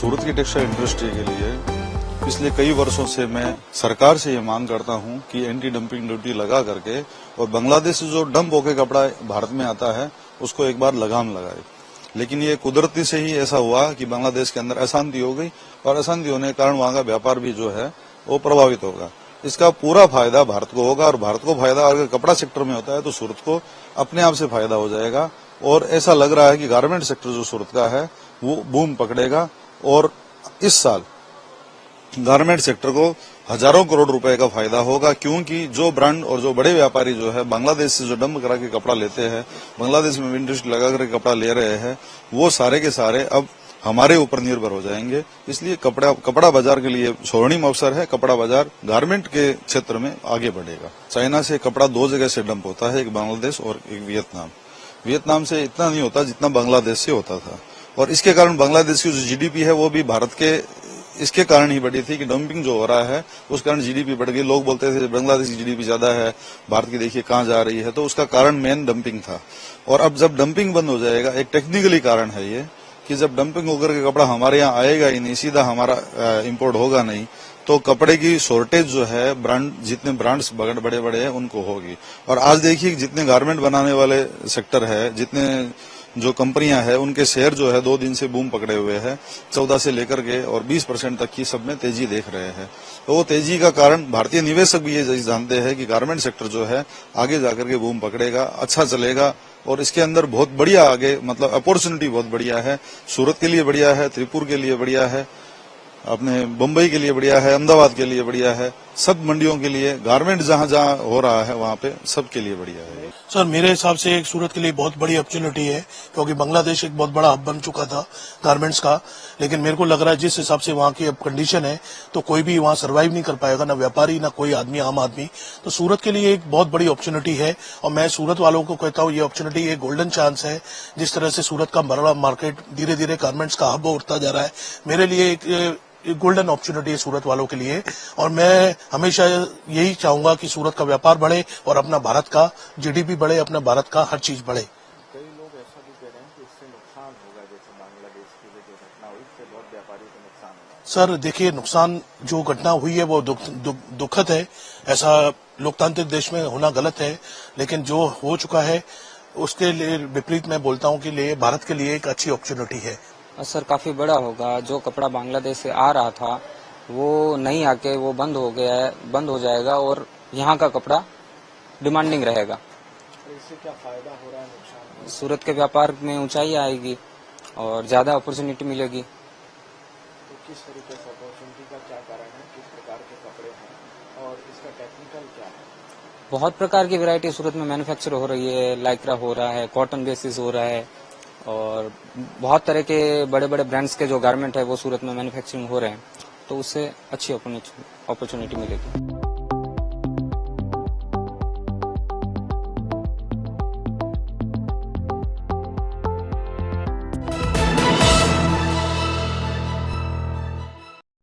सूरत की textile industry के लिए पिछले कई वर्षों से मैं सरकार से ये मांग करता हूं कि एंटी डंपिंग ड्यूटी लगा करके और बांग्लादेश से जो डंप होकर कपड़ा भारत में आता है उसको एक बार लगाम लगाए। लेकिन ये कुदरती से ही ऐसा हुआ कि बांग्लादेश के अंदर अशांति हो गई और अशांति होने के कारण वहां का व्यापार भी जो है वो प्रभावित होगा। इसका पूरा फायदा भारत को होगा और भारत को फायदा अगर कपड़ा सेक्टर में होता है तो सूरत को अपने आप से फायदा हो जाएगा। और ऐसा लग रहा है कि गारमेंट सेक्टर जो सूरत का है वो बूम पकड़ेगा और इस साल गारमेंट सेक्टर को हजारों करोड़ रुपए का फायदा होगा, क्योंकि जो ब्रांड और जो बड़े व्यापारी जो है बांग्लादेश से जो डंप करा के कपड़ा लेते हैं, बांग्लादेश में इंडस्ट्री लगा करके कपड़ा ले रहे हैं, वो सारे के सारे अब हमारे ऊपर निर्भर हो जाएंगे। इसलिए कपड़ा बाजार के लिए स्वर्णिम अवसर है। कपड़ा बाजार गारमेंट के क्षेत्र में आगे बढ़ेगा। चाइना से कपड़ा दो जगह से डंप होता है, एक बांग्लादेश और एक वियतनाम। वियतनाम से इतना नहीं होता जितना बांग्लादेश से होता था और इसके कारण बांग्लादेश की जो जीडीपी है वो भी भारत के इसके कारण ही बढ़ी थी कि डंपिंग जो हो रहा है उस कारण जीडीपी बढ़ गई। लोग बोलते थे बांग्लादेश की जीडीपी ज्यादा है, भारत की देखिए कहां जा रही है, तो उसका कारण मेन डंपिंग था। और अब जब डंपिंग बंद हो जाएगा, एक टेक्निकली कारण है ये कि जब डंपिंग होकर के कपड़ा हमारे यहाँ आएगा ही नहीं, सीधा हमारा इम्पोर्ट होगा नहीं, तो कपड़े की शॉर्टेज जो है ब्रांड जितने ब्रांड्स बड़े बड़े हैं उनको होगी। और आज देखिए जितने गारमेंट बनाने वाले सेक्टर है, जितने जो कंपनियां हैं उनके शेयर जो है 2 दिन से बूम पकड़े हुए हैं। 14 से लेकर के और 20% तक की सब में तेजी देख रहे हैं। तो वो तेजी का कारण भारतीय निवेशक भी ये जानते हैं कि गारमेंट सेक्टर जो है आगे जाकर के बूम पकड़ेगा, अच्छा चलेगा और इसके अंदर बहुत बढ़िया आगे मतलब अपॉर्चुनिटी बहुत बढ़िया है। सूरत के लिए बढ़िया है, त्रिपुर के लिए बढ़िया है, अपने बम्बई के लिए बढ़िया है, अहमदाबाद के लिए बढ़िया है, सब मंडियों के लिए, गारमेंट जहां जहां हो रहा है वहां पे सबके लिए बढ़िया है। सर मेरे हिसाब से एक सूरत के लिए बहुत बड़ी अपॉर्चुनिटी है, क्योंकि बांग्लादेश एक बहुत बड़ा हब बन चुका था गारमेंट्स का। लेकिन मेरे को लग रहा है जिस हिसाब से वहां की अब कंडीशन है तो कोई भी वहां सर्वाइव नहीं कर पाएगा, ना व्यापारी ना कोई आदमी, आम आदमी। तो सूरत के लिए एक बहुत बड़ी अपॉर्चुनिटी है और मैं सूरत वालों को कहता हूँ ये अपॉर्चुनिटी एक गोल्डन चांस है। जिस तरह से सूरत का बड़ा मार्केट धीरे धीरे गारमेंट्स का हब उठता जा रहा है, मेरे लिए एक गोल्डन अपॉर्चुनिटी है सूरत वालों के लिए। और मैं हमेशा यही चाहूंगा कि सूरत का व्यापार बढ़े और अपना भारत का जीडीपी बढ़े, अपना भारत का हर चीज बढ़े। कई लोग ऐसा भी कह रहे हैं कि इससे नुकसान होगा, जैसे बांग्लादेश की जो घटना हुई इससे बहुत व्यापारी को नुकसान होगा। सर देखिए, नुकसान जो घटना हुई है वो दुखद है। ऐसा लोकतांत्रिक देश में होना गलत है, लेकिन जो हो चुका है उसके लिए विपरीत मैं बोलता हूं कि लिए भारत के लिए एक अच्छी अपॉर्चुनिटी है। असर काफी बड़ा होगा। जो कपड़ा बांग्लादेश से आ रहा था वो नहीं आके वो बंद हो गया है, बंद हो जाएगा और यहाँ का कपड़ा डिमांडिंग रहेगा। तो इससे क्या फायदा हो रहा है, नुकसान? सूरत के व्यापार में ऊंचाई आएगी और ज्यादा अपॉर्चुनिटी मिलेगी। तो किस तरीके से अपॉर्चुनिटी का क्या कारण है, किस प्रकार के कपड़े हैं और इसका टेक्निकल क्या है? बहुत प्रकार की वैरायटी सूरत में मैन्युफैक्चर हो रही है। लाइक्रा हो रहा है, कॉटन बेसिस हो रहा है और बहुत तरह के बड़े बड़े ब्रांड्स के जो गारमेंट है वो सूरत में मैन्युफैक्चरिंग हो रहे हैं, तो उससे अच्छी अपॉर्चुनिटी मिलेगी।